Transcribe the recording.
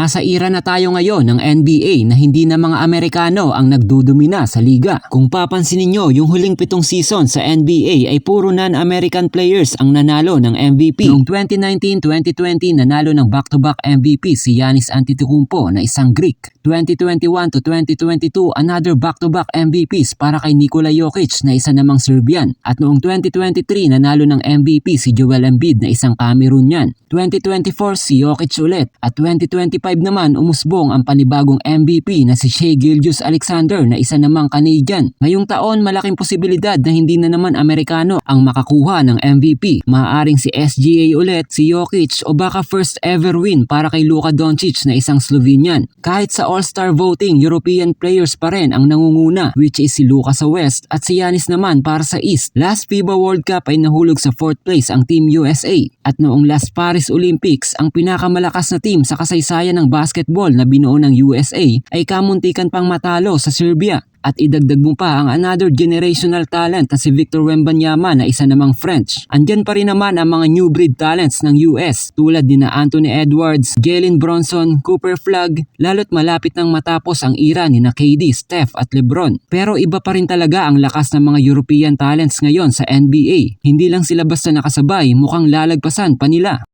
Nasa era na tayo ngayon ng NBA na hindi na mga Amerikano ang nagdudumina sa liga. Kung papansinin nyo, yung huling 7 season sa NBA ay puro non-American players ang nanalo ng MVP. Noong 2019-2020 nanalo ng back-to-back MVP si Giannis Antetokounmpo na isang Greek. 2021 to 2022 another back-to-back MVPs para kay Nikola Jokic na isa namang Serbian. At noong 2023 nanalo ng MVP si Joel Embiid na isang Cameroonian. 2024 si Jokic ulit at 2025 naman umusbong ang panibagong MVP na si Shai Gilgeous-Alexander na isa namang Canadian. Ngayong taon malaking posibilidad na hindi na naman Amerikano ang makakuha ng MVP. Maaaring si SGA ulit, si Jokic o baka first ever win para kay Luka Doncic na isang Slovenian. Kahit sa All-Star voting, European players pa rin ang nangunguna which is si Luka sa West at si Giannis naman para sa East. Last FIBA World Cup ay nahulog sa 4th place ang Team USA at noong last Paris Olympics ang pinakamalakas na team sa kasaysayan ng basketball na binuo ng USA ay kamuntikan pang matalo sa Serbia. At idagdag mo pa ang another generational talent na si Victor Wembanyama na isa namang French. Andyan pa rin naman ang mga new breed talents ng US tulad ni na Anthony Edwards, Jalen Bronson, Cooper Flagg, lalo't malapit nang matapos ang era ni na KD, Steph at LeBron. Pero iba pa rin talaga ang lakas ng mga European talents ngayon sa NBA. Hindi lang sila basta nakasabay, mukhang lalagpasan pa nila.